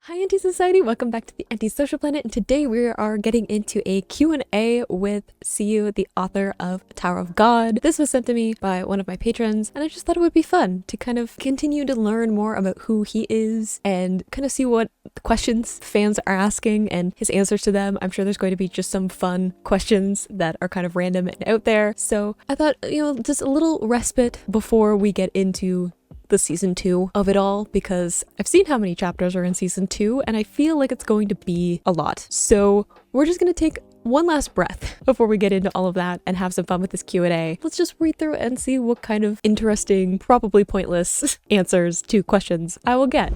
Hi Anti-Society, welcome back to the Anti-Social Planet, and today we are getting into a Q&A with SIU, the author of Tower of God. This was sent to me by one of my patrons, and I just thought it would be fun to kind of continue to learn more about who he is and kind of see what questions fans are asking and his answers to them. I'm sure there's going to be just some fun questions that are kind of random and out there, so I thought, just a little respite before we get into the season 2 of it all, because I've seen how many chapters are in season 2 and I feel like it's going to be a lot. So we're just gonna take one last breath before we get into all of that and have some fun with this Q&A. Let's just read through it and see what kind of interesting, probably pointless answers to questions I will get.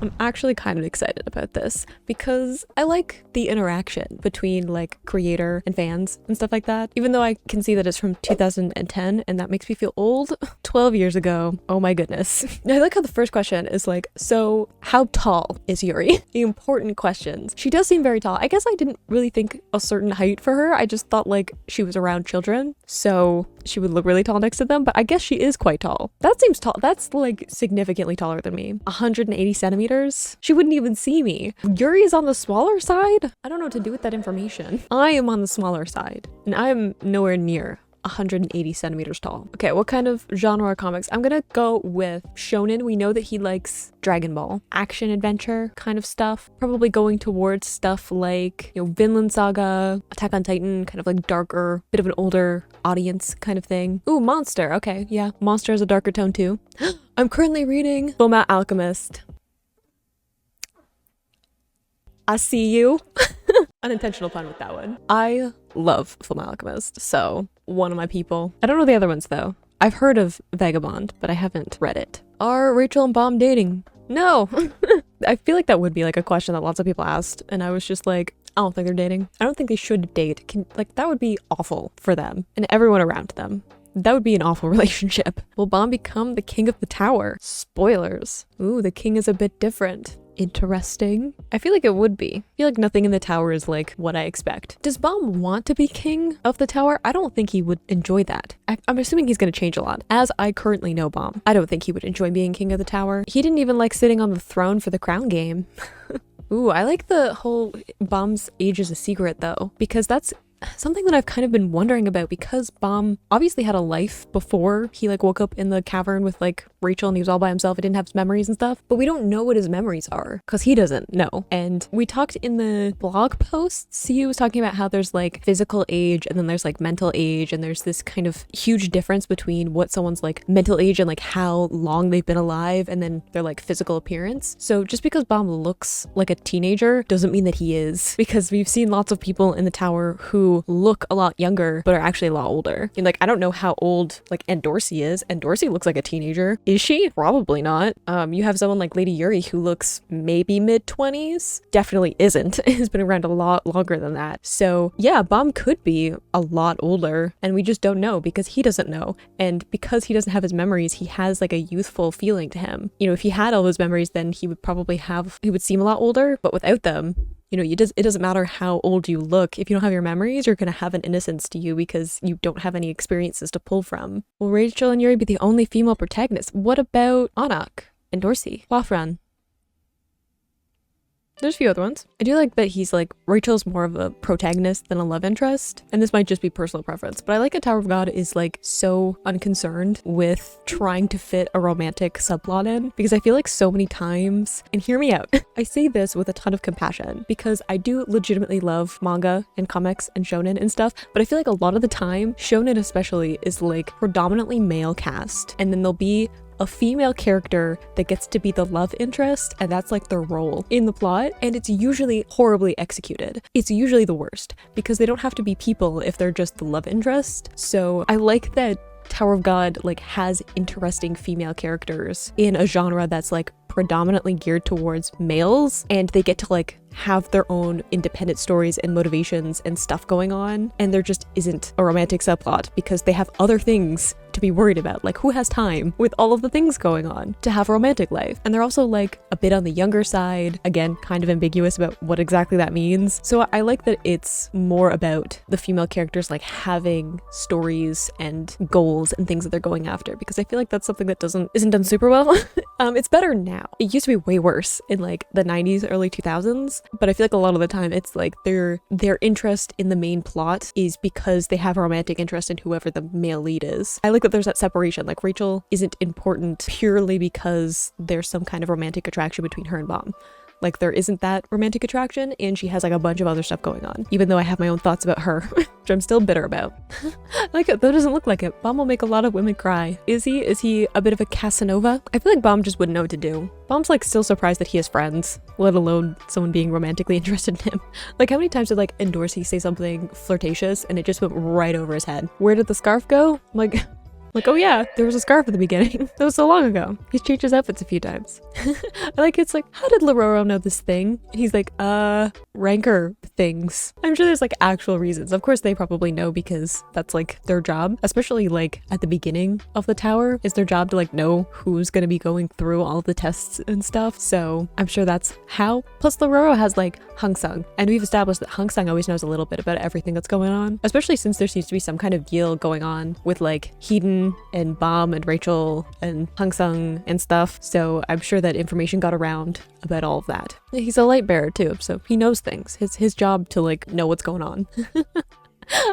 I'm actually kind of excited about this because I like the interaction between like creator and fans and stuff like that. Even though I can see that it's from 2010 and that makes me feel old. 12 years ago. Oh my goodness. I like how the first question is like, so how tall is Yuri? The important questions. She does seem very tall. I guess I didn't really think a certain height for her. I just thought like she was around children, so she would look really tall next to them, but I guess she is quite tall. That seems tall. That's like significantly taller than me. 180 centimeters? She wouldn't even see me. Yuri is on the smaller side? I don't know what to do with that information. I am on the smaller side, and I am nowhere near 180 centimeters tall. Okay, what kind of genre are comics? I'm gonna go with shonen. We know that he likes Dragon Ball, action adventure kind of stuff. Probably going towards stuff like, Vinland Saga, Attack on Titan, kind of like darker, bit of an older audience kind of thing. Ooh, Monster. Okay, yeah, Monster has a darker tone too. I'm currently reading Fullmetal Alchemist. I see you. Unintentional pun with that one. I love Fullmetal Alchemist, so one of my people. I don't know the other ones though. I've heard of Vagabond, but I haven't read it. Are Rachel and Baam dating? No. I feel like that would be like a question that lots of people asked, and I was just like, I don't think they're dating. I don't think they should date. That would be awful for them and everyone around them. That would be an awful relationship. Will Baam become the king of the tower? Spoilers. Ooh, the king is a bit different. Interesting. I feel like it would be. I feel like nothing in the tower is like what I expect. Does Baam want to be king of the tower? I don't think he would enjoy that. I'm assuming he's going to change a lot. As I currently know Baam, I don't think he would enjoy being king of the tower. He didn't even like sitting on the throne for the crown game. Ooh, I like the whole Baam's age is a secret though, because that's something that I've kind of been wondering about, because Baam obviously had a life before he like woke up in the cavern with like Rachel and he was all by himself and didn't have his memories and stuff, but we don't know what his memories are because he doesn't know. And we talked in the blog posts, he was talking about how there's like physical age and then there's like mental age, and there's this kind of huge difference between what someone's like mental age and like how long they've been alive and then their like physical appearance. So just because Baam looks like a teenager doesn't mean that he is, because we've seen lots of people in the tower who look a lot younger but are actually a lot older. And like, I don't know how old like Dorsey is, and Dorsey looks like a teenager. Is she? Probably not. You have someone like Lady Yuri who looks maybe mid-20s. Definitely isn't. Has been around a lot longer than that. So yeah, Baam could be a lot older and we just don't know because he doesn't know. And because he doesn't have his memories, he has like a youthful feeling to him. If he had all those memories, then he would seem a lot older, but without them, it doesn't matter how old you look. If you don't have your memories, you're going to have an innocence to you because you don't have any experiences to pull from. Will Rachel and Yuri be the only female protagonists? What about Anak and Dorsey? Wafran? There's a few other ones. I do like that he's like, Rachel's more of a protagonist than a love interest. And this might just be personal preference, but I like that Tower of God is like so unconcerned with trying to fit a romantic subplot in, because I feel like so many times, and hear me out, I say this with a ton of compassion because I do legitimately love manga and comics and shonen and stuff, but I feel like a lot of the time, shonen especially, is like predominantly male cast, and then there'll be a female character that gets to be the love interest, and that's like their role in the plot, and it's usually horribly executed. It's usually the worst because they don't have to be people if they're just the love interest. So I like that Tower of God like has interesting female characters in a genre that's like predominantly geared towards males, and they get to like have their own independent stories and motivations and stuff going on, and there just isn't a romantic subplot because they have other things to be worried about. Like, who has time with all of the things going on to have a romantic life? And they're also like a bit on the younger side, again kind of ambiguous about what exactly that means. So I like that it's more about the female characters like having stories and goals and things that they're going after, because I feel like that's something that isn't done super well. It's better now. now. It used to be way worse in like the 90s, early 2000s, but I feel like a lot of the time it's like their interest in the main plot is because they have a romantic interest in whoever the male lead is. I like that there's that separation. Like Rachel isn't important purely because there's some kind of romantic attraction between her and Baam. Like there isn't that romantic attraction, and she has like a bunch of other stuff going on, even though I have my own thoughts about her, which I'm still bitter about. Like that doesn't look like it. Baam will make a lot of women cry. Is he a bit of a Casanova? I feel like Baam just wouldn't know what to do. Baam's like still surprised that he has friends, let alone someone being romantically interested in him. Like how many times did like Endorsey say something flirtatious and it just went right over his head? Where did the scarf go? Like, oh yeah, there was a scarf at the beginning. That was so long ago. He's changed his outfits a few times. It's like, how did Lororo know this thing? And he's like, rancor things. I'm sure there's like actual reasons. Of course they probably know because that's like their job, especially like at the beginning of the tower. It's their job to like know who's gonna be going through all the tests and stuff. So I'm sure that's how. Plus Lororo has like Hangsung, and we've established that Hangsung always knows a little bit about everything that's going on, especially since there seems to be some kind of deal going on with like Heeden and Baam and Rachel and Hangsung and stuff. So I'm sure that information got around about all of that. He's a light bearer too, so he knows things. His job to like know what's going on.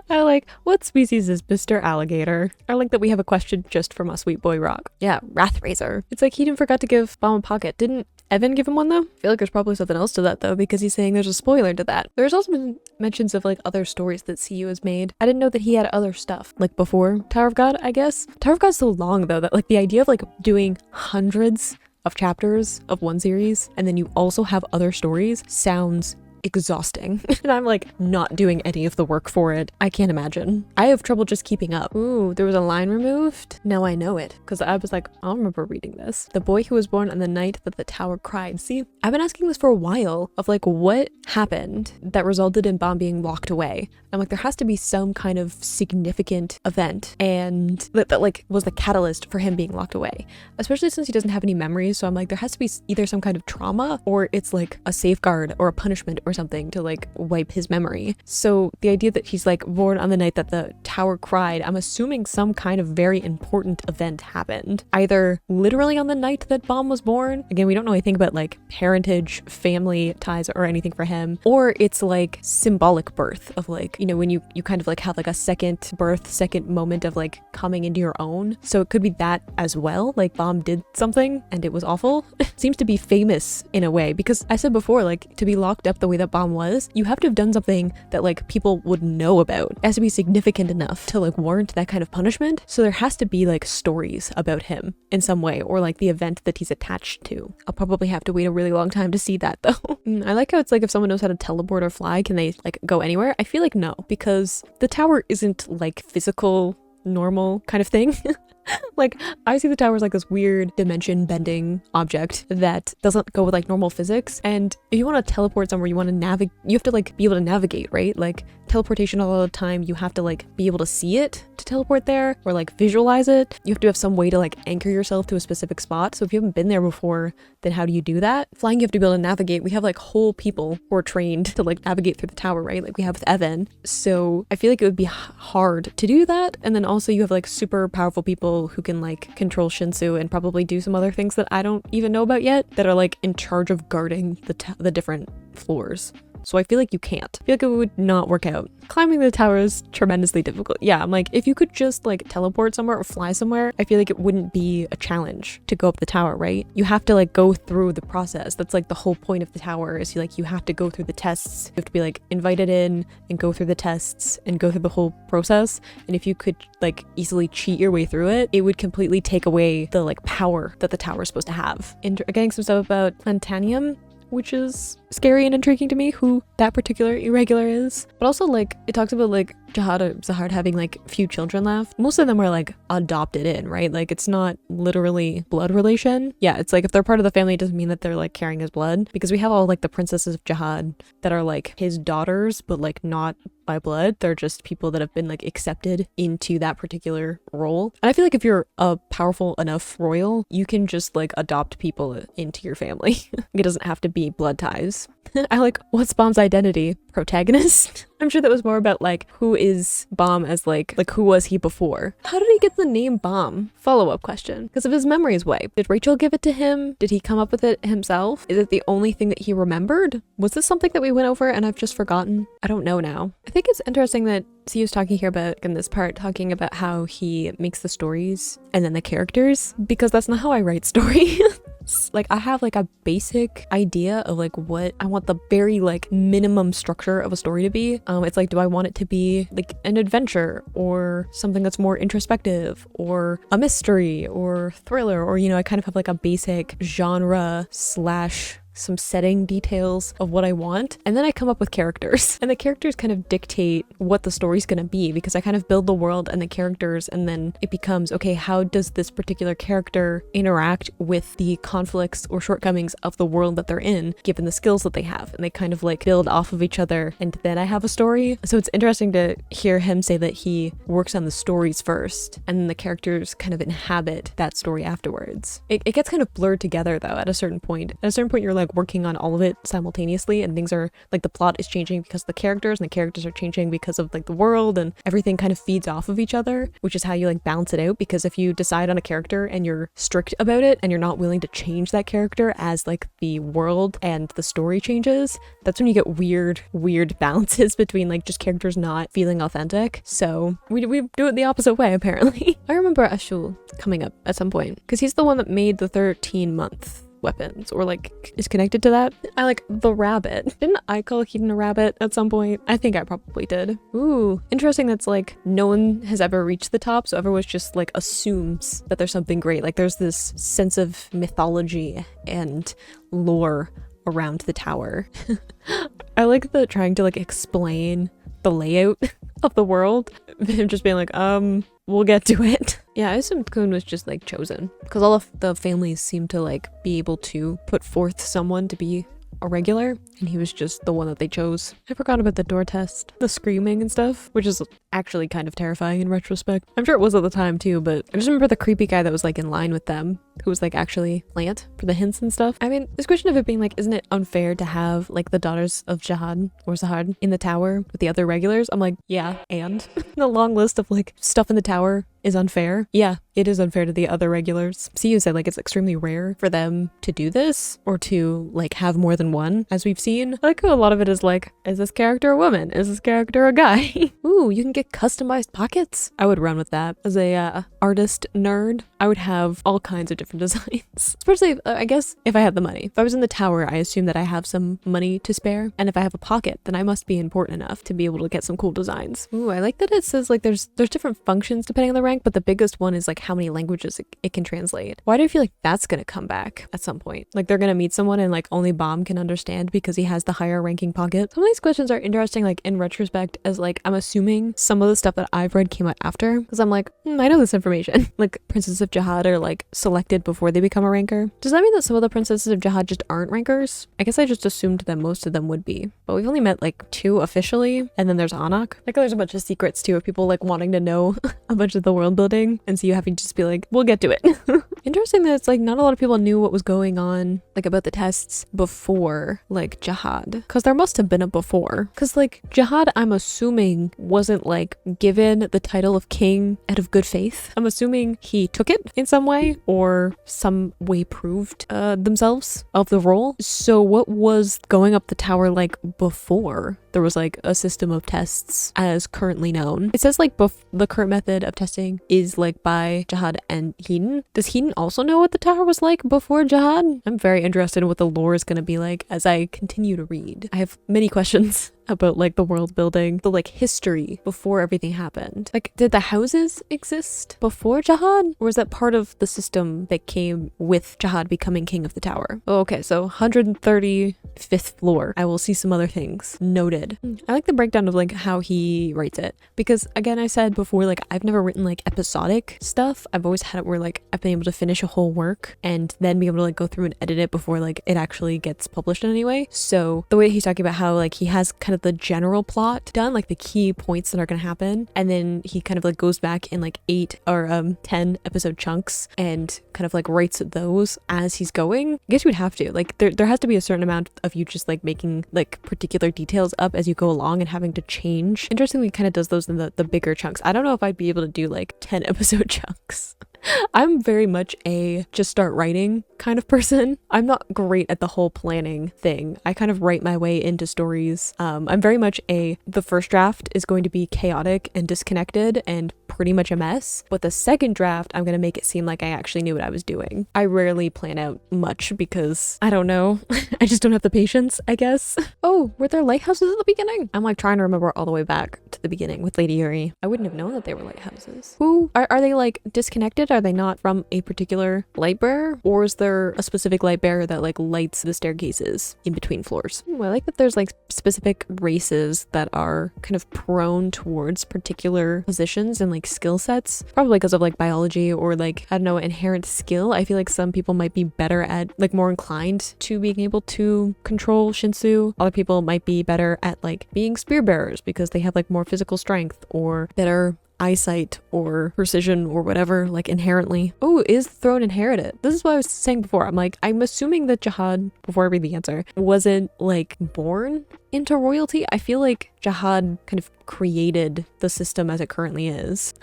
I like, what species is Mr. Alligator? I like that we have a question just from a Sweet Boy Rock. Yeah, Wrathrazor. It's like he didn't forget to give Baam a pocket. Didn't Evan give him one though? I feel like there's probably something else to that though, because he's saying there's a spoiler to that. There's also been mentions of like other stories that SIU has made. I didn't know that he had other stuff like before Tower of God, I guess. Tower of God's so long though that like the idea of like doing hundreds of chapters of one series and then you also have other stories sounds exhausting. And I'm like not doing any of the work for it. I can't imagine. I have trouble just keeping up. Ooh, there was a line removed. Now I know it because I was like, I don't remember reading this. The boy who was born on the night that the tower cried. See, I've been asking this for a while of like what happened that resulted in Baam being locked away. I'm like, there has to be some kind of significant event and that like was the catalyst for him being locked away, especially since he doesn't have any memories. So I'm like, there has to be either some kind of trauma or it's like a safeguard or a punishment or something to like wipe his memory. So the idea that he's like born on the night that the tower cried, I'm assuming some kind of very important event happened, either literally on the night that Baam was born. Again, we don't know anything about like parentage, family ties or anything for him, or it's like symbolic birth of like, you know, when you kind of like have like a second birth, second moment of like coming into your own. So it could be that as well. Like Baam did something and it was awful. Seems to be famous in a way because I said before, like to be locked up the way that Baam was, you have to have done something that like people would know about. It has to be significant enough to like warrant that kind of punishment. So there has to be like stories about him in some way or like the event that he's attached to. I'll probably have to wait a really long time to see that though. I like how it's like if someone knows how to teleport or fly, can they like go anywhere? I feel like no, because the tower isn't like physical, normal kind of thing. Like I see the tower as like this weird dimension bending object that doesn't go with like normal physics, and if you want to teleport somewhere, you want to navigate, you have to like be able to navigate, right? Like teleportation a lot of the time you have to like be able to see it to teleport there or like visualize it. You have to have some way to like anchor yourself to a specific spot. So if you haven't been there before, then how do you do that? Flying, you have to be able to navigate. We have like whole people who are trained to like navigate through the tower, right? Like we have with Evan. So I feel like it would be hard to do that. And then also you have like super powerful people who can like control Shinsu and probably do some other things that I don't even know about yet that are like in charge of guarding the different floors. So I feel like you can't. I feel like it would not work out. Climbing the tower is tremendously difficult. Yeah, I'm like, if you could just like teleport somewhere or fly somewhere, I feel like it wouldn't be a challenge to go up the tower, right? You have to like go through the process. That's like the whole point of the tower is you have to go through the tests. You have to be like invited in and go through the tests and go through the whole process. And if you could like easily cheat your way through it, it would completely take away the like power that the tower is supposed to have. And getting some stuff about Plantanium, which is scary and intriguing to me, who that particular irregular is. But also like it talks about like Jihad or Zahard having like few children left. Most of them are like adopted in, right? Like it's not literally blood relation. Yeah, it's like if they're part of the family, it doesn't mean that they're like carrying his blood, because we have all like the princesses of Jihad that are like his daughters, but like not by blood. They're just people that have been like accepted into that particular role. And I feel like if you're a powerful enough royal, you can just like adopt people into your family. It doesn't have to be blood ties. I like, what's Baam's identity? Protagonist? I'm sure that was more about like, who is Baam as like who was he before? How did he get the name Baam? Follow-up question. Because of his memories way. Did Rachel give it to him? Did he come up with it himself? Is it the only thing that he remembered? Was this something that we went over and I've just forgotten? I don't know now. I think it's interesting that SIU's talking here about, in this part, talking about how he makes the stories and then the characters, because that's not how I write stories. Like, I have like a basic idea of like what I want the very like minimum structure of a story to be. It's like, do I want it to be like an adventure or something that's more introspective or a mystery or thriller, or, you know, I kind of have like a basic genre slash some setting details of what I want, and then I come up with characters, and the characters kind of dictate what the story's gonna be, because I kind of build the world and the characters, and then it becomes, okay, how does this particular character interact with the conflicts or shortcomings of the world that they're in, given the skills that they have, and they kind of like build off of each other, and then I have a story. So it's interesting to hear him say that he works on the stories first, and then the characters kind of inhabit that story afterwards. It gets kind of blurred together though at a certain point. At a certain point you're like working on all of it simultaneously, and things are like, the plot is changing because of the characters, and the characters are changing because of like the world, and everything kind of feeds off of each other, which is how you like balance it out. Because if you decide on a character and you're strict about it and you're not willing to change that character as like the world and the story changes, that's when you get weird balances between like just characters not feeling authentic. So we do it the opposite way apparently. I remember Ashul coming up at some point because he's the one that made the 13-month weapons, or like is connected to that. I like the rabbit. Didn't I call Keaton a rabbit at some point? I think I probably did. Ooh, interesting. That's like no one has ever reached the top, so everyone just like assumes that there's something great. Like there's this sense of mythology and lore around the tower. I like the trying to like explain the layout of the world. Him just being like, we'll get to it. Yeah, I assumed Kun was just like chosen because all of the families seem to like be able to put forth someone to be a regular, and he was just the one that they chose. I forgot about the door test, the screaming and stuff, which is actually kind of terrifying in retrospect. I'm sure it was at the time too, but I just remember the creepy guy that was like in line with them, who was like actually plant for the hints and stuff. I mean, this question of it being like, isn't it unfair to have like the daughters of Jihad or Zahad in the tower with the other regulars? I'm like, yeah, and the long list of like stuff in the tower is unfair. Yeah, it is unfair to the other regulars. SIU said like it's extremely rare for them to do this or to like have more than one, as we've seen. I like how a lot of it is like, is this character a woman? Is this character a guy? Ooh, you can get customized pockets. I would run with that. As a artist nerd, I would have all kinds of different designs. Especially, I guess, if I had the money. If I was in the tower, I assume that I have some money to spare. And if I have a pocket, then I must be important enough to be able to get some cool designs. Ooh, I like that it says like there's different functions depending on the rank, but the biggest one is like how many languages it can translate. Why do I feel like that's gonna come back at some point? Like they're gonna meet someone and like only Baam can understand because he has the higher ranking pocket. Some of these questions are interesting like in retrospect, as like I'm assuming some of the stuff that I've read came out after, because I'm like, I know this information. Like Princesses of Jihad are like selected before they become a ranker. Does that mean that some of the Princesses of Jihad just aren't rankers? I guess I just assumed that most of them would be, but we've only met like 2 officially, and then there's Anak. Like there's a bunch of secrets too of people like wanting to know a bunch of the world building, and so you having to just be like, we'll get to it. Interesting that it's like not a lot of people knew what was going on like about the tests before like Jihad, because there must have been a before, because like Jihad I'm assuming wasn't like given the title of king out of good faith. I'm assuming he took it in some way or some way proved themselves of the role. So what was going up the tower like before there was like a system of tests as currently known? It says like the current method of testing is like by Jihad and Hedon. Does Hedon also know what the tower was like before Jihad? I'm very interested in what the lore is going to be like as I continue to read. I have many questions about like the world building, the like history before everything happened. Like, did the houses exist before Jihad, or was that part of the system that came with Jihad becoming king of the tower? Oh, okay, so 135th floor. I will see some other things. Noted. I like the breakdown of like how he writes it, because again, I said before, like I've never written like episodic stuff. I've always had it where like I've been able to finish a whole work and then be able to like go through and edit it before like it actually gets published in any way. So the way he's talking about how like he has kind of the general plot done, like the key points that are going to happen, and then he kind of like goes back in like 8 or 10 episode chunks and kind of like writes those as he's going. I guess you would have to like there has to be a certain amount of you just like making like particular details up as you go along and having to change. Interestingly, it kind of does those in the bigger chunks. I don't know if I'd be able to do like 10 episode chunks. I'm very much a just start writing kind of person. I'm not great at the whole planning thing. I kind of write my way into stories. I'm very much the first draft is going to be chaotic and disconnected and pretty much a mess, but the second draft, I'm going to make it seem like I actually knew what I was doing. I rarely plan out much because I don't know. I just don't have the patience, I guess. Oh, were there lighthouses at the beginning? I'm like trying to remember all the way back to the beginning with Lady Yuri. I wouldn't have known that they were lighthouses. Who are they like disconnected? Are they not from a particular light bearer? Or is there a specific light bearer that like lights the staircases in between floors? I like that there's like specific races that are kind of prone towards particular positions and like skill sets, probably because of like biology or like, I don't know, inherent skill. I feel like some people might be better at like more inclined to being able to control Shinsu. Other people might be better at like being spear bearers because they have like more physical strength or better eyesight or precision or whatever, like inherently. Oh, is the throne inherited? This is what I was saying before. I'm assuming that Jihad, before I read the answer, wasn't like born into royalty. I feel like Jihad kind of created the system as it currently is.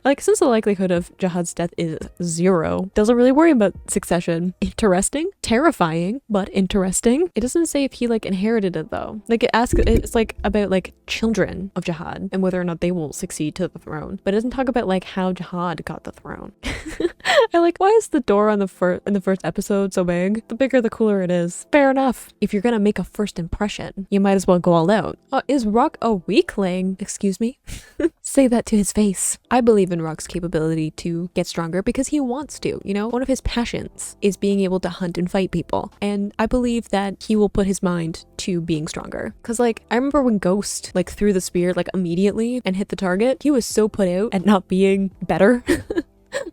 Like, since the likelihood of Jihad's death is 0, doesn't really worry about succession. Interesting, terrifying, but interesting. It doesn't say if he like inherited it though. Like it's like about like children of Jihad and whether or not they will succeed to the throne, but it doesn't talk about like how Jihad got the throne. I like, why is the door on in the first episode so big? The bigger the cooler it is. Fair enough. If you're gonna make a first impression, you might as well go all out. Is Rock a weakling? Excuse me? Say that to his face. I believe in Rock's capability to get stronger because he wants to, you know? One of his passions is being able to hunt and fight people. And I believe that he will put his mind to being stronger. Cause like, I remember when Ghost like threw the spear like immediately and hit the target, he was so put out at not being better.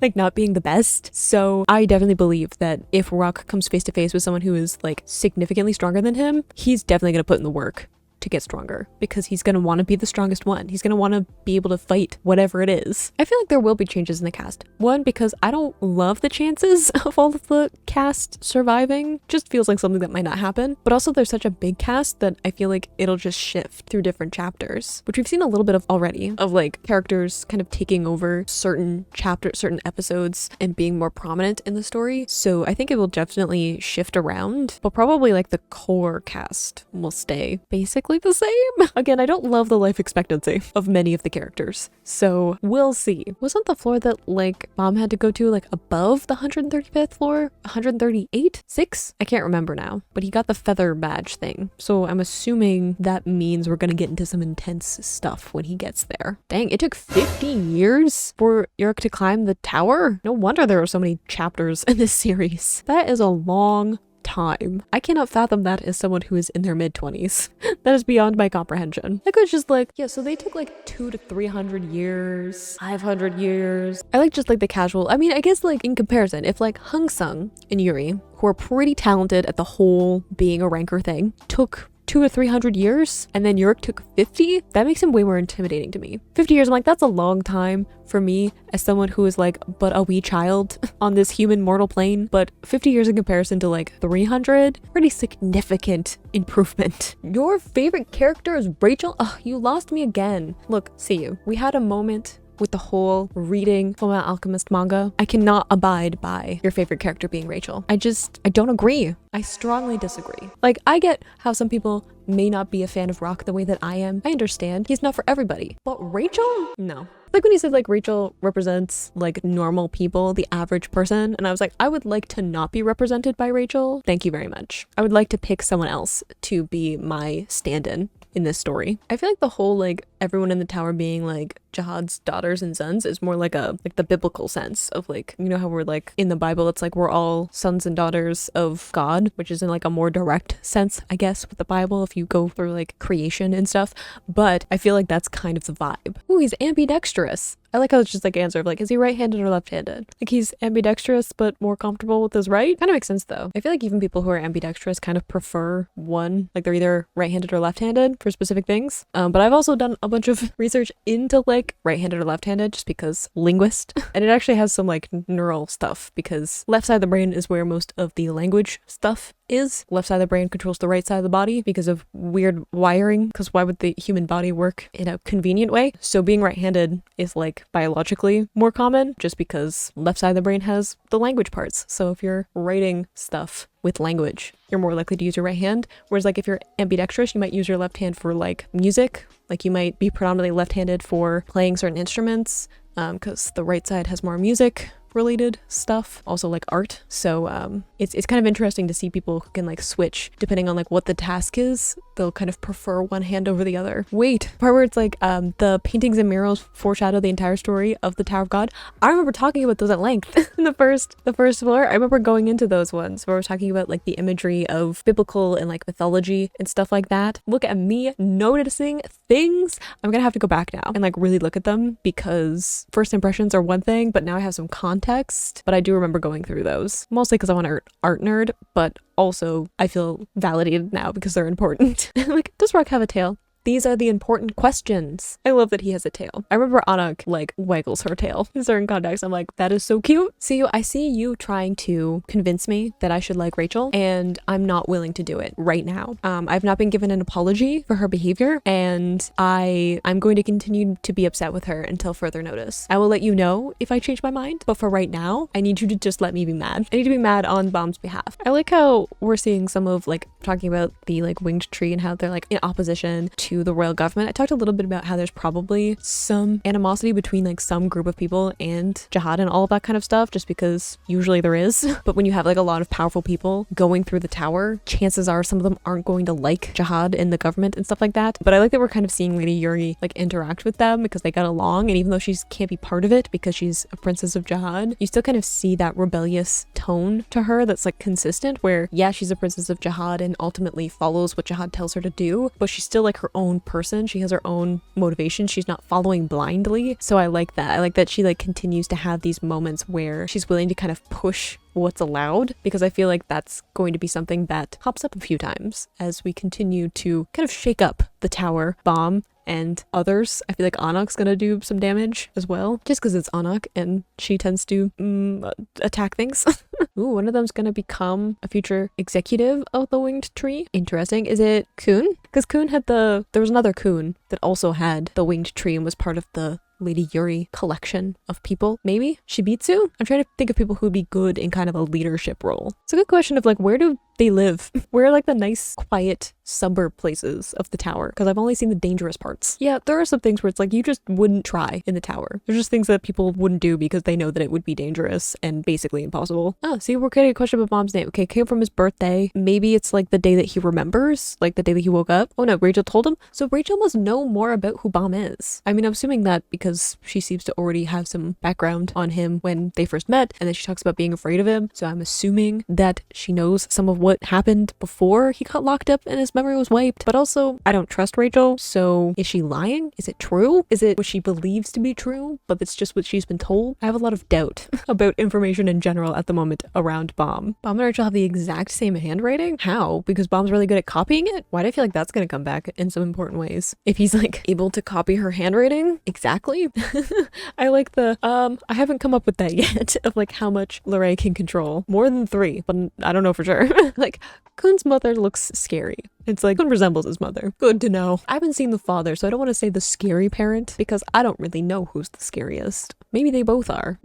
Like not being the best. So I definitely believe that if Rock comes face to face with someone who is like significantly stronger than him, he's definitely going to put in the work to get stronger because he's going to want to be the strongest one. He's going to want to be able to fight whatever it is. I feel like there will be changes in the cast. One, because I don't love the chances of all of the cast surviving. Just feels like something that might not happen. But also there's such a big cast that I feel like it'll just shift through different chapters, which we've seen a little bit of already, of like characters kind of taking over certain chapters, certain episodes and being more prominent in the story. So I think it will definitely shift around, but probably like the core cast will stay basically the same. Again, I don't love the life expectancy of many of the characters, so we'll see. Wasn't the floor that like Baam had to go to like above the 135th floor? 138? 6? I can't remember now, but he got the feather badge thing, so I'm assuming that means we're gonna get into some intense stuff when he gets there. Dang, it took 50 years for Yurk to climb the tower? No wonder there are so many chapters in this series. That is a long time. I cannot fathom that as someone who is in their mid-20s. That is beyond my comprehension. I could just like, yeah, so they took like 200 to 300 years, 500 years. I like just like the casual, I mean, I guess like in comparison, if like Hung Sung and Yuri, who are pretty talented at the whole being a ranker thing, took 200 or 300 years, and then Yurk took 50, that makes him way more intimidating to me. 50 years, I'm like, that's a long time for me as someone who is like but a wee child on this human mortal plane, but 50 years in comparison to like 300, pretty significant improvement. Your favorite character is Rachel? Oh, you lost me again. Look, SIU, we had a moment with the whole reading Fullmetal Alchemist manga. I cannot abide by your favorite character being Rachel. I don't agree. I strongly disagree. Like, I get how some people may not be a fan of Rock the way that I am. I understand. He's not for everybody. But Rachel? No. Like when he said like Rachel represents like normal people, the average person, and I was like, I would like to not be represented by Rachel. Thank you very much. I would like to pick someone else to be my stand-in in this story. I feel like the whole like everyone in the tower being like Jihad's daughters and sons is more like the biblical sense of like, you know how we're like in the Bible it's like we're all sons and daughters of God, which is in like a more direct sense, I guess, with the Bible if you go through like creation and stuff. But I feel like that's kind of the vibe. Ooh, he's ambidextrous. I like how it's just like answer of like, is he right-handed or left-handed? Like he's ambidextrous but more comfortable with his right. Kind of makes sense though. I feel like even people who are ambidextrous kind of prefer one, like they're either right-handed or left-handed for specific things. But I've also done a bunch of research into like right-handed or left-handed just because linguist. And it actually has some like neural stuff because left side of the brain is where most of the language stuff is. Left side of the brain controls the right side of the body because of weird wiring, because why would the human body work in a convenient way? So being right-handed is like biologically more common just because left side of the brain has the language parts. So if you're writing stuff with language, you're more likely to use your right hand. Whereas like if you're ambidextrous, you might use your left hand for like music. Like you might be predominantly left-handed for playing certain instruments because the right side has more music related stuff, also like art. So it's kind of interesting to see people who can like switch depending on like what the task is. They'll kind of prefer one hand over the other. Wait, part where it's like the paintings and murals foreshadow the entire story of the Tower of God. I remember talking about those at length in the first floor. I remember going into those ones where I was talking about like the imagery of biblical and like mythology and stuff like that. Look at me noticing things. I'm gonna have to go back now and like really look at them because first impressions are one thing, but now I have some context. But I do remember going through those, mostly because I'm an art nerd, but also I feel validated now because they're important. Like, does Rock have a tail? These are the important questions. I love that he has a tail. I remember Anak like waggles her tail in certain contexts. I'm like, that is so cute. See, I see you trying to convince me that I should like Rachel, and I'm not willing to do it right now. I've not been given an apology for her behavior, and I'm going to continue to be upset with her until further notice. I will let you know if I change my mind, but for right now, I need you to just let me be mad. I need to be mad on Baam's behalf. I like how we're seeing some of like talking about the like winged tree and how they're like in opposition to the royal government. I talked a little bit about how there's probably some animosity between like some group of people and jihad and all of that kind of stuff, just because usually there is. But when you have like a lot of powerful people going through the tower, chances are some of them aren't going to like jihad and the government and stuff like that. But I like that we're kind of seeing Lady Yuri like interact with them because they got along, and even though she can't be part of it because she's a princess of jihad, you still kind of see that rebellious tone to her that's like consistent, where yeah, she's a princess of jihad and ultimately follows what jihad tells her to do, but she's still like her own person. She has her own motivation. She's not following blindly. So I like that. I like that she like continues to have these moments where she's willing to kind of push what's allowed, because I feel like that's going to be something that pops up a few times as we continue to kind of shake up the tower, Baam, and others. I feel like Anak's gonna do some damage as well, just because it's Anak and she tends to attack things. Ooh, one of them's gonna become a future executive of the winged tree. Interesting. Is it Kun? Because Kun had there was another Kun that also had the winged tree and was part of the Lady Yuri collection of people. Maybe Shibitsu? I'm trying to think of people who would be good in kind of a leadership role. It's a good question of like, where do they live? Where are like the nice, quiet suburb places of the tower? Because I've only seen the dangerous parts. Yeah, there are some things where it's like you just wouldn't try in the tower. There's just things that people wouldn't do because they know that it would be dangerous and basically impossible. Oh, see, we're getting a question about Baam's name. Okay, it came from his birthday. Maybe it's like the day that he remembers, like the day that he woke up. Oh no, Rachel told him. So Rachel must know more about who Baam is. I mean, I'm assuming that because she seems to already have some background on him when they first met, and then she talks about being afraid of him. So I'm assuming that she knows some of what happened before he got locked up and his memory was wiped. But also, I don't trust Rachel, so is she lying? Is it true? Is it what she believes to be true, but it's just what she's been told? I have a lot of doubt about information in general at the moment around Baam. Baam and Rachel have the exact same handwriting? How? Because Baam's really good at copying it? Why do I feel like that's gonna come back in some important ways? If he's like able to copy her handwriting exactly? I like I haven't come up with that yet of like how much Lorraine can control. More than 3, but I don't know for sure. Like, Kun's mother looks scary. It's like Kun resembles his mother. Good to know. I haven't seen the father, so I don't want to say the scary parent because I don't really know who's the scariest. Maybe they both are.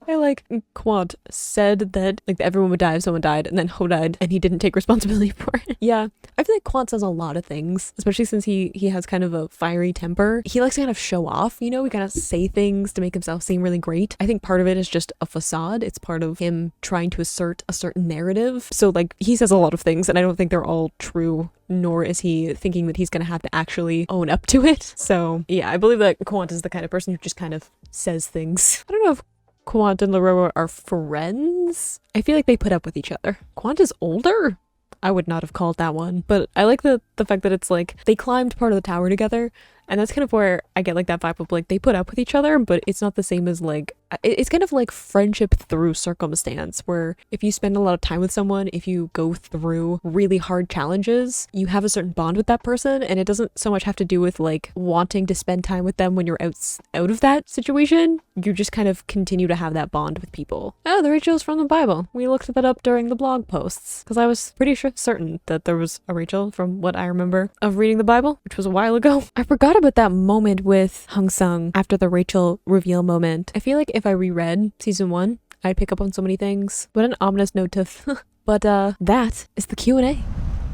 I like Quant said that like everyone would die if someone died, and then Ho died and he didn't take responsibility for it. Yeah, I feel like Quant says a lot of things, especially since he has kind of a fiery temper. He likes to kind of show off, you know, he kind of say things to make himself seem really great. I think part of it is just a facade. It's part of him trying to assert a certain narrative. So like he says a lot of things and I don't think they're all true, nor is he thinking that he's gonna have to actually own up to it. So yeah, I believe that Quant is the kind of person who just kind of says things. I don't know if Quant and Laroa are friends. I feel like they put up with each other. Quant is older? I would not have called that one, but I like the fact that it's like they climbed part of the tower together And that's kind of where I get like that vibe of like they put up with each other, but it's not the same as like, it's kind of like friendship through circumstance, where if you spend a lot of time with someone, if you go through really hard challenges, you have a certain bond with that person, and it doesn't so much have to do with like wanting to spend time with them when you're out of that situation. You just kind of continue to have that bond with people. Oh, the Rachel's from the Bible. We looked that up during the blog posts because I was pretty certain that there was a Rachel from what I remember of reading the Bible, which was a while ago. I forgot about that moment with Hung Sung after the Rachel reveal moment. I feel like if I reread season 1, I'd pick up on so many things. What an ominous note to but that is the Q&A.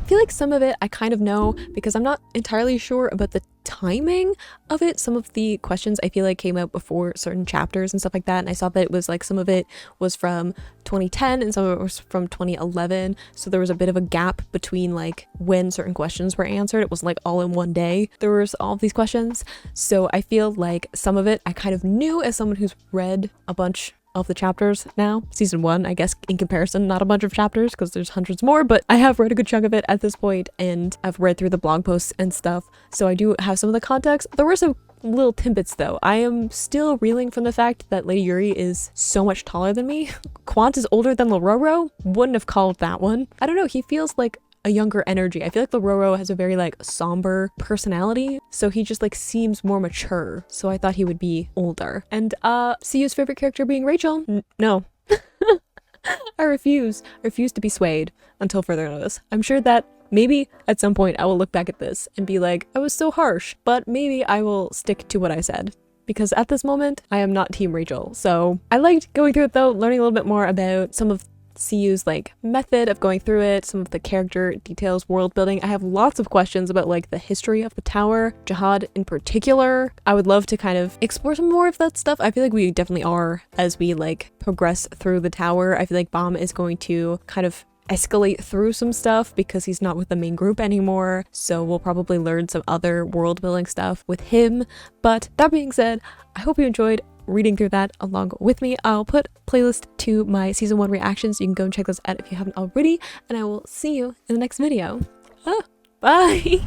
I feel like some of it I kind of know because I'm not entirely sure about the timing of it. Some of the questions I feel like came out before certain chapters and stuff like that, and I saw that it was like some of it was from 2010 and some of it was from 2011, so there was a bit of a gap between like when certain questions were answered. It was like all in one day there was all of these questions, so I feel like some of it I kind of knew as someone who's read a bunch of the chapters now. Season 1, I guess, in comparison, not a bunch of chapters because there's hundreds more, but I have read a good chunk of it at this point, and I've read through the blog posts and stuff, so I do have some of the context. There were some little tidbits though. I am still reeling from the fact that Lady Yuri is so much taller than me. Quant is older than Lororo. Wouldn't have called that one. I don't know, he feels like a younger energy. I feel like Lororo has a very like somber personality, so he just like seems more mature, so I thought he would be older. And CU's favorite character being Rachel? No. I refuse to be swayed until further notice. I'm sure that maybe at some point I will look back at this and be like, I was so harsh, but maybe I will stick to what I said, because at this moment I am not team Rachel. So I liked going through it though, learning a little bit more about some of CU's like method of going through it, some of the character details, world building. I have lots of questions about like the history of the tower, Jihad in particular. I would love to kind of explore some more of that stuff. I feel like we definitely are as we like progress through the tower. I feel like Baam is going to kind of escalate through some stuff because he's not with the main group anymore, so we'll probably learn some other world building stuff with him. But that being said, I hope you enjoyed reading through that along with me. I'll put playlist to my season 1 reactions. You can go and check those out if you haven't already, and I will see you in the next video. Bye!